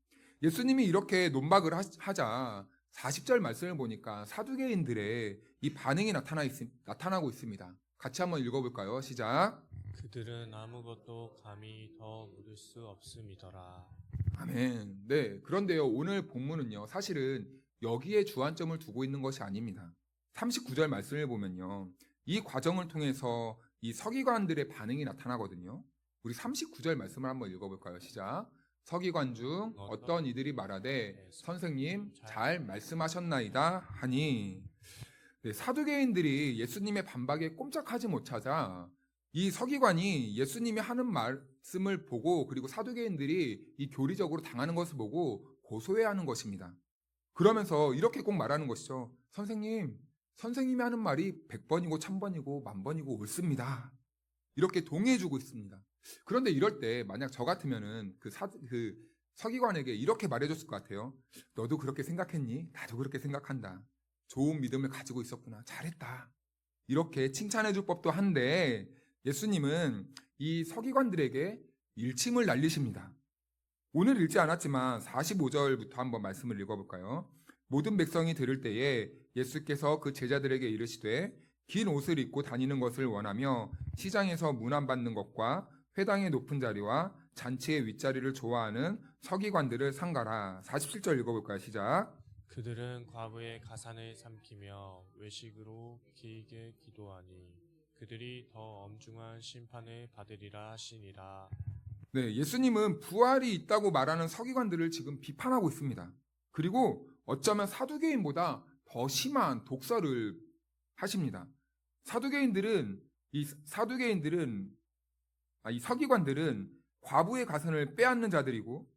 예수님이 이렇게 논박을 하자 40절 말씀을 보니까 사두개인들의 이 반응이 나타나고 있습니다. 같이 한번 읽어볼까요? 시작. 그들은 아무것도 감히 더 물을 수 없음이더라. 아멘. 네. 그런데요, 오늘 본문은요, 사실은 여기에 주안점을 두고 있는 것이 아닙니다. 39절 말씀을 보면요, 이 과정을 통해서 이 서기관들의 반응이 나타나거든요. 우리 39절 말씀을 한번 읽어볼까요? 시작. 서기관 중 어떤 이들이 말하되 선생님 잘 말씀하셨나이다 하니, 네, 사두개인들이 예수님의 반박에 꼼짝하지 못하자 이 서기관이 예수님이 하는 말씀을 보고, 그리고 사두개인들이 이 교리적으로 당하는 것을 보고 고소해야 하는 것입니다. 그러면서 이렇게 꼭 말하는 것이죠. 선생님이 하는 말이 100번이고 1000번이고 10,000번이고 옳습니다. 이렇게 동의해주고 있습니다. 그런데 이럴 때 만약 저 같으면은 그 서기관에게 이렇게 말해줬을 것 같아요. 너도 그렇게 생각했니? 나도 그렇게 생각한다. 좋은 믿음을 가지고 있었구나. 잘했다. 이렇게 칭찬해줄 법도 한데 예수님은 이 서기관들에게 일침을 날리십니다. 오늘 읽지 않았지만 45절부터 한번 말씀을 읽어볼까요? 모든 백성이 들을 때에 예수께서 그 제자들에게 이르시되 긴 옷을 입고 다니는 것을 원하며 시장에서 문안받는 것과 회당의 높은 자리와 잔치의 윗자리를 좋아하는 서기관들을 상가라. 47절 읽어볼까요? 시작. 그들은 과부의 가산을 삼키며 외식으로 길게 기도하니 그들이 더 엄중한 심판을 받으리라 하시니라. 네, 예수님은 부활이 있다고 말하는 서기관들을 지금 비판하고 있습니다. 그리고 어쩌면 사두개인보다 더 심한 독설을 하십니다. 이 서기관들은 과부의 가선을 빼앗는 자들이고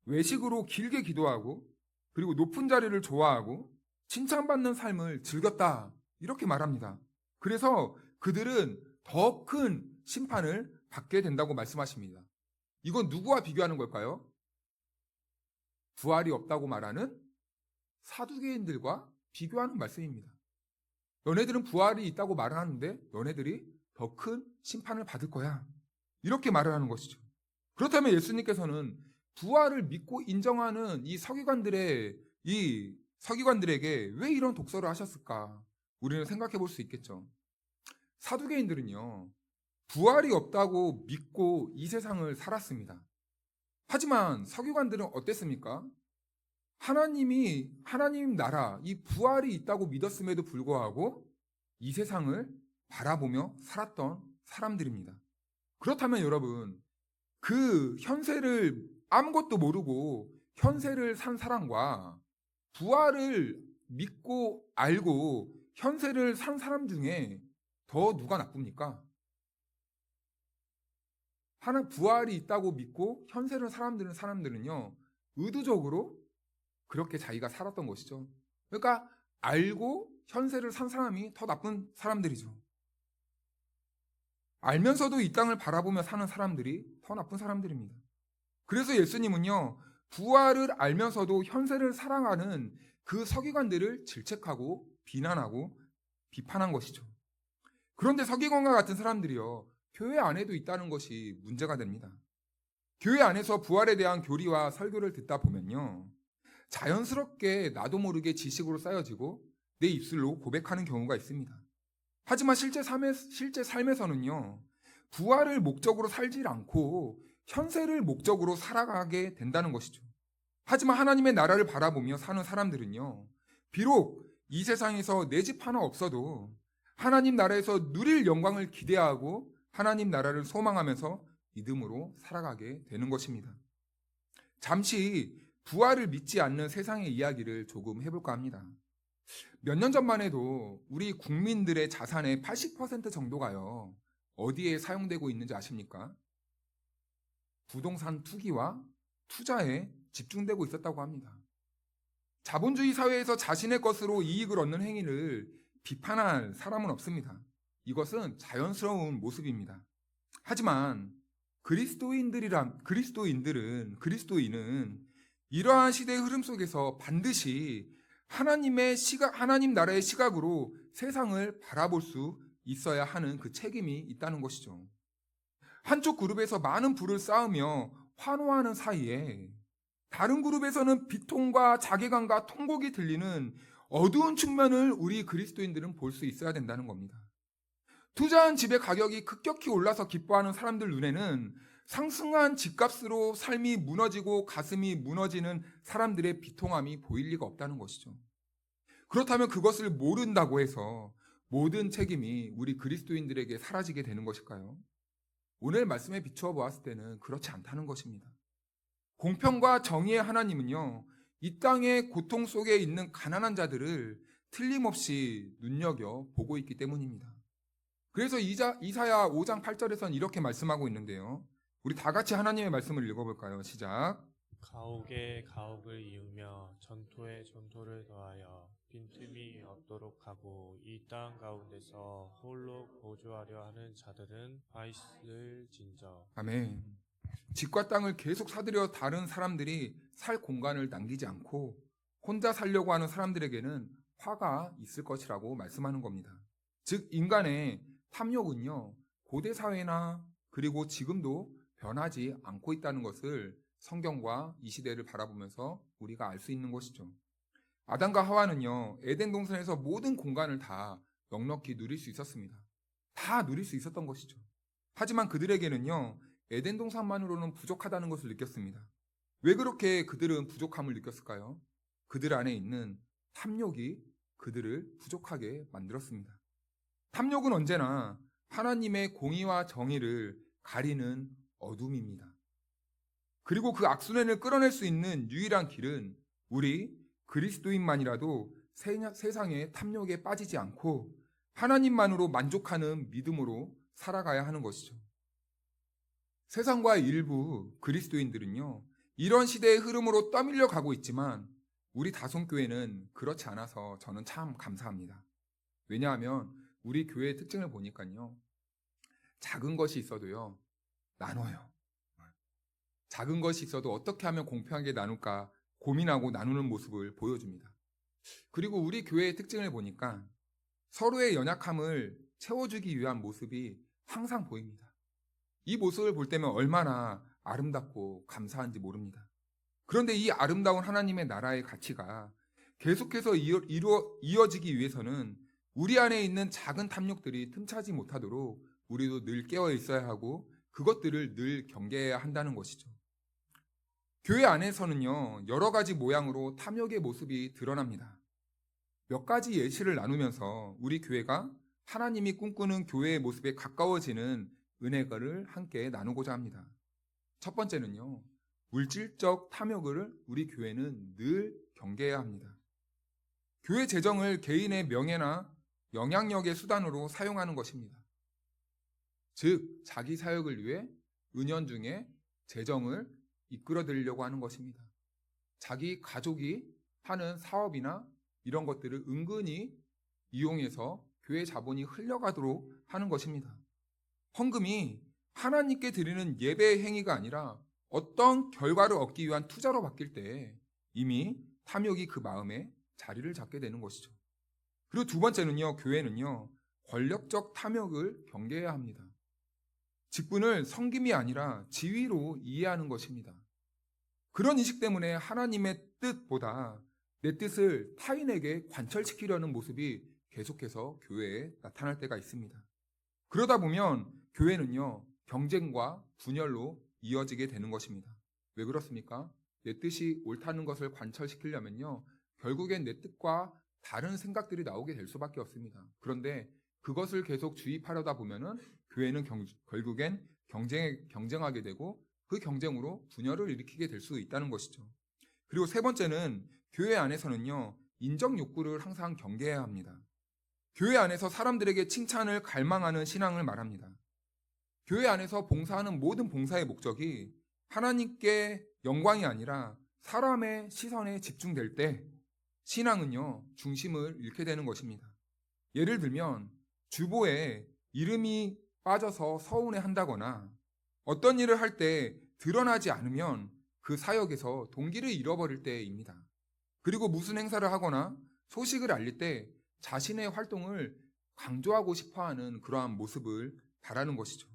외식으로 길게 기도하고 그리고 높은 자리를 좋아하고 칭찬받는 삶을 즐겼다. 이렇게 말합니다. 그래서 그들은 더 큰 심판을 받게 된다고 말씀하십니다. 이건 누구와 비교하는 걸까요? 부활이 없다고 말하는 사두개인들과 비교하는 말씀입니다. 너네들은 부활이 있다고 말하는데 너네들이 더 큰 심판을 받을 거야. 이렇게 말을 하는 것이죠. 그렇다면 예수님께서는 부활을 믿고 인정하는 이 서기관들에게 왜 이런 독설을 하셨을까? 우리는 생각해 볼 수 있겠죠. 사두개인들은요, 부활이 없다고 믿고 이 세상을 살았습니다. 하지만 서기관들은 어땠습니까? 하나님 나라, 이 부활이 있다고 믿었음에도 불구하고 이 세상을 바라보며 살았던 사람들입니다. 그렇다면 여러분, 그 현세를 아무것도 모르고 현세를 산 사람과 부활을 믿고 알고 현세를 산 사람 중에 더 누가 나쁩니까? 부활이 있다고 믿고 현세를 사람들은요, 의도적으로 그렇게 자기가 살았던 것이죠. 그러니까 알고 현세를 산 사람이 더 나쁜 사람들이죠. 알면서도 이 땅을 바라보며 사는 사람들이 더 나쁜 사람들입니다. 그래서 예수님은요, 부활을 알면서도 현세를 살아가는 그 서기관들을 질책하고 비난하고 비판한 것이죠. 그런데 서기관과 같은 사람들이요, 교회 안에도 있다는 것이 문제가 됩니다. 교회 안에서 부활에 대한 교리와 설교를 듣다 보면요, 자연스럽게 나도 모르게 지식으로 쌓여지고 내 입술로 고백하는 경우가 있습니다. 하지만 실제 삶에서는요, 부활을 목적으로 살지 않고 현세를 목적으로 살아가게 된다는 것이죠. 하지만 하나님의 나라를 바라보며 사는 사람들은요, 비록 이 세상에서 내 집 하나 없어도 하나님 나라에서 누릴 영광을 기대하고 하나님 나라를 소망하면서 믿음으로 살아가게 되는 것입니다. 잠시 부활을 믿지 않는 세상의 이야기를 조금 해볼까 합니다. 몇 년 전만 해도 우리 국민들의 자산의 80% 정도가요, 어디에 사용되고 있는지 아십니까? 부동산 투기와 투자에 집중되고 있었다고 합니다. 자본주의 사회에서 자신의 것으로 이익을 얻는 행위를 비판할 사람은 없습니다. 이것은 자연스러운 모습입니다. 하지만 그리스도인은 이러한 시대의 흐름 속에서 반드시 하나님 나라의 시각으로 세상을 바라볼 수 있어야 하는 그 책임이 있다는 것이죠. 한쪽 그룹에서 많은 부를 쌓으며 환호하는 사이에 다른 그룹에서는 비통과 자괴감과 통곡이 들리는 어두운 측면을 우리 그리스도인들은 볼 수 있어야 된다는 겁니다. 투자한 집의 가격이 급격히 올라서 기뻐하는 사람들 눈에는 상승한 집값으로 삶이 무너지고 가슴이 무너지는 사람들의 비통함이 보일 리가 없다는 것이죠. 그렇다면 그것을 모른다고 해서 모든 책임이 우리 그리스도인들에게 사라지게 되는 것일까요? 오늘 말씀에 비추어 보았을 때는 그렇지 않다는 것입니다. 공평과 정의의 하나님은요, 이 땅의 고통 속에 있는 가난한 자들을 틀림없이 눈여겨 보고 있기 때문입니다. 그래서 이사야 5장 8절에서는 이렇게 말씀하고 있는데요. 우리 다 같이 하나님의 말씀을 읽어볼까요? 시작. 가옥에 가옥을 이으며 전토에 전토를 더하여 빈틈이 없도록 하고 이 땅 가운데서 홀로 거주하려 하는 자들은 화 있을 진저. 아멘. 집과 땅을 계속 사들여 다른 사람들이 살 공간을 남기지 않고 혼자 살려고 하는 사람들에게는 화가 있을 것이라고 말씀하는 겁니다. 즉 인간의 탐욕은요, 고대 사회나 그리고 지금도 변하지 않고 있다는 것을 성경과 이 시대를 바라보면서 우리가 알 수 있는 것이죠. 아담과 하와는요, 에덴 동산에서 모든 공간을 다 넉넉히 누릴 수 있었습니다. 다 누릴 수 있었던 것이죠. 하지만 그들에게는요, 에덴 동산만으로는 부족하다는 것을 느꼈습니다. 왜 그렇게 그들은 부족함을 느꼈을까요? 그들 안에 있는 탐욕이 그들을 부족하게 만들었습니다. 탐욕은 언제나 하나님의 공의와 정의를 가리는 어둠입니다. 그리고 그 악순환을 끌어낼 수 있는 유일한 길은 우리 그리스도인만이라도 세상의 탐욕에 빠지지 않고 하나님만으로 만족하는 믿음으로 살아가야 하는 것이죠. 세상과의 일부 그리스도인들은요, 이런 시대의 흐름으로 떠밀려 가고 있지만 우리 다송교회는 그렇지 않아서 저는 참 감사합니다. 왜냐하면 우리 교회의 특징을 보니까요, 작은 것이 있어도요, 나눠요. 작은 것이 있어도 어떻게 하면 공평하게 나눌까 고민하고 나누는 모습을 보여줍니다. 그리고 우리 교회의 특징을 보니까 서로의 연약함을 채워주기 위한 모습이 항상 보입니다. 이 모습을 볼 때면 얼마나 아름답고 감사한지 모릅니다. 그런데 이 아름다운 하나님의 나라의 가치가 계속해서 이어지기 위해서는 우리 안에 있는 작은 탐욕들이 틈차지 못하도록 우리도 늘 깨어 있어야 하고 그것들을 늘 경계해야 한다는 것이죠. 교회 안에서는요, 여러 가지 모양으로 탐욕의 모습이 드러납니다. 몇 가지 예시를 나누면서 우리 교회가 하나님이 꿈꾸는 교회의 모습에 가까워지는 은혜를 함께 나누고자 합니다. 첫 번째는요, 물질적 탐욕을 우리 교회는 늘 경계해야 합니다. 교회 재정을 개인의 명예나 영향력의 수단으로 사용하는 것입니다. 즉, 자기 사역을 위해 은연중에 재정을 이끌어 드리려고 하는 것입니다. 자기 가족이 하는 사업이나 이런 것들을 은근히 이용해서 교회 자본이 흘러가도록 하는 것입니다. 헌금이 하나님께 드리는 예배의 행위가 아니라 어떤 결과를 얻기 위한 투자로 바뀔 때 이미 탐욕이 그 마음에 자리를 잡게 되는 것이죠. 그리고 두 번째는요, 교회는요, 권력적 탐욕을 경계해야 합니다. 직분을 섬김이 아니라 지위로 이해하는 것입니다. 그런 인식 때문에 하나님의 뜻보다 내 뜻을 타인에게 관철시키려는 모습이 계속해서 교회에 나타날 때가 있습니다. 그러다 보면 교회는요, 경쟁과 분열로 이어지게 되는 것입니다. 왜 그렇습니까? 내 뜻이 옳다는 것을 관철시키려면요, 결국엔 내 뜻과 다른 생각들이 나오게 될 수밖에 없습니다. 그런데 그것을 계속 주입하려다 보면은 교회는 결국엔 경쟁하게 되고 그 경쟁으로 분열을 일으키게 될 수 있다는 것이죠. 그리고 세 번째는 교회 안에서는요, 인정 욕구를 항상 경계해야 합니다. 교회 안에서 사람들에게 칭찬을 갈망하는 신앙을 말합니다. 교회 안에서 봉사하는 모든 봉사의 목적이 하나님께 영광이 아니라 사람의 시선에 집중될 때 신앙은요, 중심을 잃게 되는 것입니다. 예를 들면 주보에 이름이 빠져서 서운해 한다거나 어떤 일을 할 때 드러나지 않으면 그 사역에서 동기를 잃어버릴 때입니다. 그리고 무슨 행사를 하거나 소식을 알릴 때 자신의 활동을 강조하고 싶어하는 그러한 모습을 바라는 것이죠.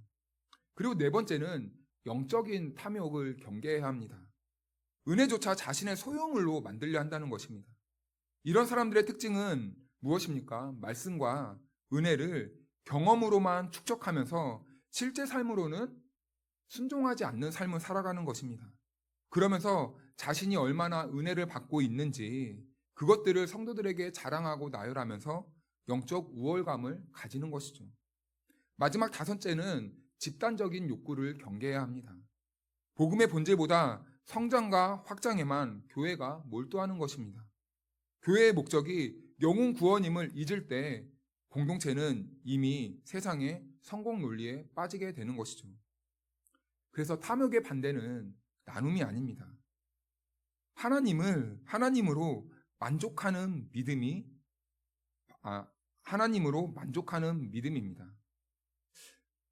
그리고 네 번째는 영적인 탐욕을 경계해야 합니다. 은혜조차 자신의 소유물로 만들려 한다는 것입니다. 이런 사람들의 특징은 무엇입니까? 말씀과 은혜를 경험으로만 축적하면서 실제 삶으로는 순종하지 않는 삶을 살아가는 것입니다. 그러면서 자신이 얼마나 은혜를 받고 있는지 그것들을 성도들에게 자랑하고 나열하면서 영적 우월감을 가지는 것이죠. 마지막 다섯째는 집단적인 욕구를 경계해야 합니다. 복음의 본질보다 성장과 확장에만 교회가 몰두하는 것입니다. 교회의 목적이 영혼 구원임을 잊을 때 공동체는 이미 세상의 성공 논리에 빠지게 되는 것이죠. 그래서 탐욕의 반대는 나눔이 아닙니다. 하나님으로 만족하는 믿음입니다.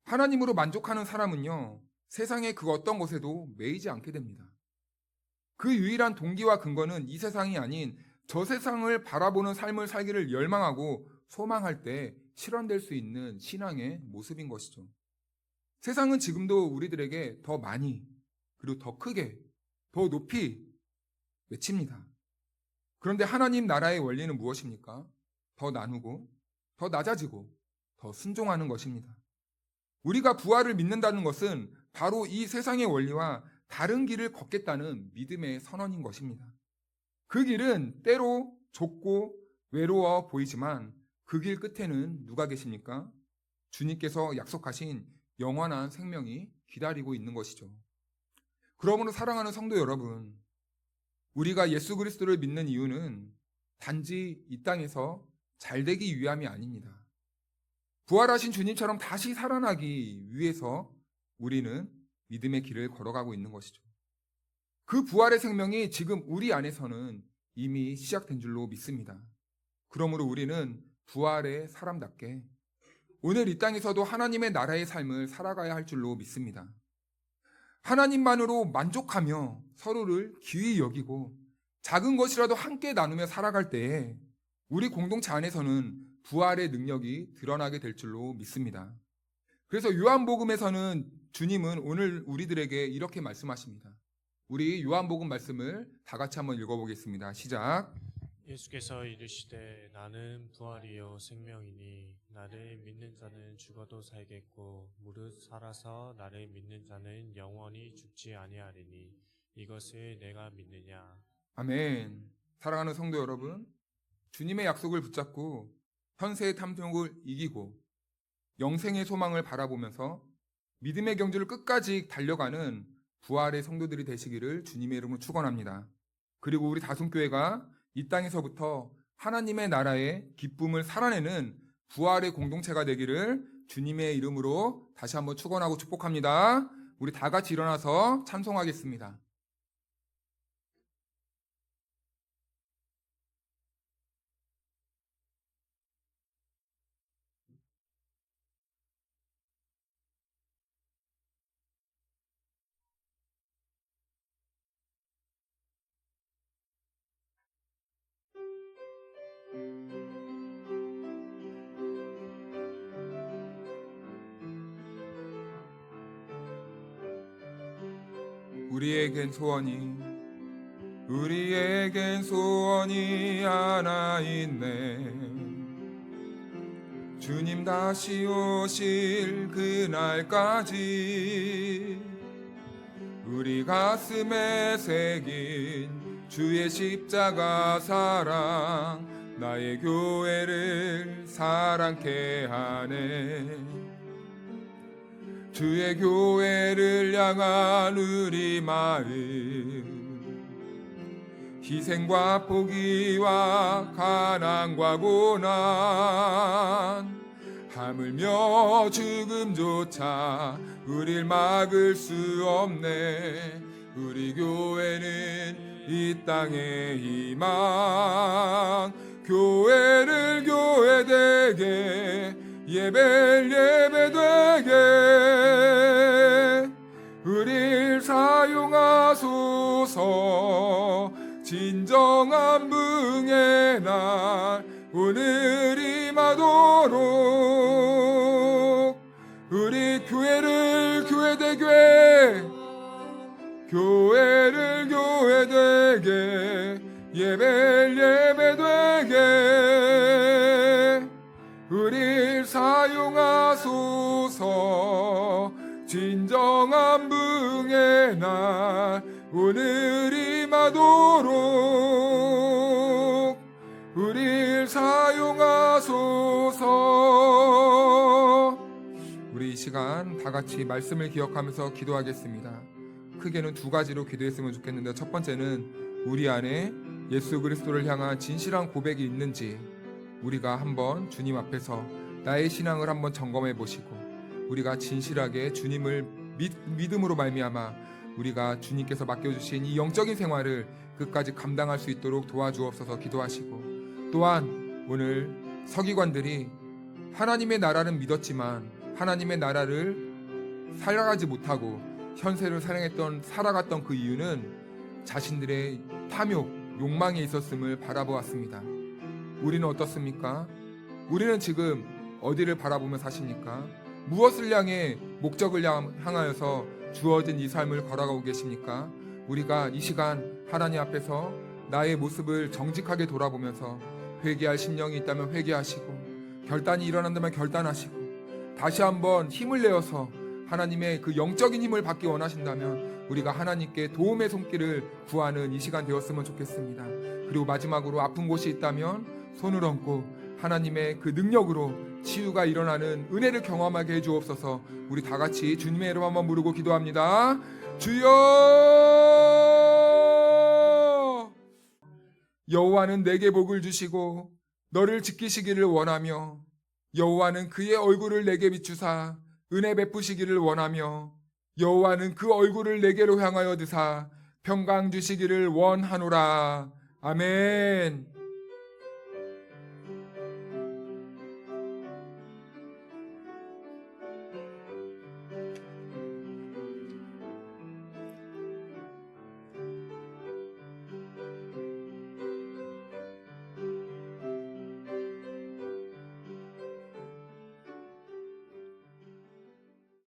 하나님으로 만족하는 사람은요, 세상의 그 어떤 것에도 매이지 않게 됩니다. 그 유일한 동기와 근거는 이 세상이 아닌 저 세상을 바라보는 삶을 살기를 열망하고 소망할 때 실현될 수 있는 신앙의 모습인 것이죠. 세상은 지금도 우리들에게 더 많이, 그리고 더 크게, 더 높이 외칩니다. 그런데 하나님 나라의 원리는 무엇입니까? 더 나누고, 더 낮아지고, 더 순종하는 것입니다. 우리가 부활을 믿는다는 것은 바로 이 세상의 원리와 다른 길을 걷겠다는 믿음의 선언인 것입니다. 그 길은 때로 좁고 외로워 보이지만 그 길 끝에는 누가 계십니까? 주님께서 약속하신 영원한 생명이 기다리고 있는 것이죠. 그러므로 사랑하는 성도 여러분, 우리가 예수 그리스도를 믿는 이유는 단지 이 땅에서 잘되기 위함이 아닙니다. 부활하신 주님처럼 다시 살아나기 위해서 우리는 믿음의 길을 걸어가고 있는 것이죠. 그 부활의 생명이 지금 우리 안에서는 이미 시작된 줄로 믿습니다. 그러므로 우리는 부활의 사람답게 오늘 이 땅에서도 하나님의 나라의 삶을 살아가야 할 줄로 믿습니다. 하나님만으로 만족하며 서로를 귀히 여기고 작은 것이라도 함께 나누며 살아갈 때에 우리 공동체 안에서는 부활의 능력이 드러나게 될 줄로 믿습니다. 그래서 요한복음에서는 주님은 오늘 우리들에게 이렇게 말씀하십니다. 우리 요한복음 말씀을 다 같이 한번 읽어보겠습니다. 시작. 예수께서 이르시되 나는 부활이요 생명이니 나를 믿는 자는 죽어도 살겠고 무릇 살아서 나를 믿는 자는 영원히 죽지 아니하리니 이것을 내가 믿느냐. 아멘. 사랑하는 성도 여러분, 주님의 약속을 붙잡고 현세의 탐욕을 이기고 영생의 소망을 바라보면서 믿음의 경주를 끝까지 달려가는 부활의 성도들이 되시기를 주님의 이름으로 축원합니다. 그리고 우리 다순교회가 이 땅에서부터 하나님의 나라의 기쁨을 살아내는 부활의 공동체가 되기를 주님의 이름으로 다시 한번 축원하고 축복합니다. 우리 다 같이 일어나서 찬송하겠습니다. 우리에겐 소원이 하나 있네. 주님 다시 오실 그날까지 우리 가슴에 새긴 주의 십자가 사랑 나의 교회를 사랑케 하네. 주의 교회를 향한 우리 마음 희생과 포기와 가난과 고난 하물며 죽음조차 우릴 막을 수 없네. 우리 교회는 이 땅의 희망 교회를 교회되게 예배를 예배되게 우릴 사용하소서. 진정한 부흥의 날 오늘 임하도록 우리 교회를 교회되게 교회를 교회되게 예배를 예배되게 우릴 사용하소서. 진정한 부흥의 날 오늘 임하도록 우릴 사용하소서. 우리 이 시간 다 같이 말씀을 기억하면서 기도하겠습니다. 크게는 두 가지로 기도했으면 좋겠는데, 첫 번째는 우리 안에 예수 그리스도를 향한 진실한 고백이 있는지 우리가 한번 주님 앞에서 나의 신앙을 한번 점검해 보시고 우리가 진실하게 주님을 믿음으로 말미암아 우리가 주님께서 맡겨주신 이 영적인 생활을 끝까지 감당할 수 있도록 도와주옵소서 기도하시고, 또한 오늘 서기관들이 하나님의 나라는 믿었지만 하나님의 나라를 살아가지 못하고 현세를 살아갔던 그 이유는 자신들의 탐욕, 욕망에 있었음을 바라보았습니다. 우리는 어떻습니까? 우리는 지금 어디를 바라보며 사십니까? 무엇을 향해 목적을 향하여서 주어진 이 삶을 걸어가고 계십니까? 우리가 이 시간 하나님 앞에서 나의 모습을 정직하게 돌아보면서 회개할 심령이 있다면 회개하시고 결단이 일어난다면 결단하시고 다시 한번 힘을 내어서 하나님의 그 영적인 힘을 받기 원하신다면 우리가 하나님께 도움의 손길을 구하는 이 시간 되었으면 좋겠습니다. 그리고 마지막으로 아픈 곳이 있다면 손을 얹고 하나님의 그 능력으로 치유가 일어나는 은혜를 경험하게 해주옵소서. 우리 다 같이 주님의 이름 한번 부르고 기도합니다. 주여! 여호와는 내게 복을 주시고 너를 지키시기를 원하며 여호와는 그의 얼굴을 내게 비추사 은혜 베푸시기를 원하며 여호와는 그 얼굴을 내게로 향하여 드사 평강 주시기를 원하노라. 아멘.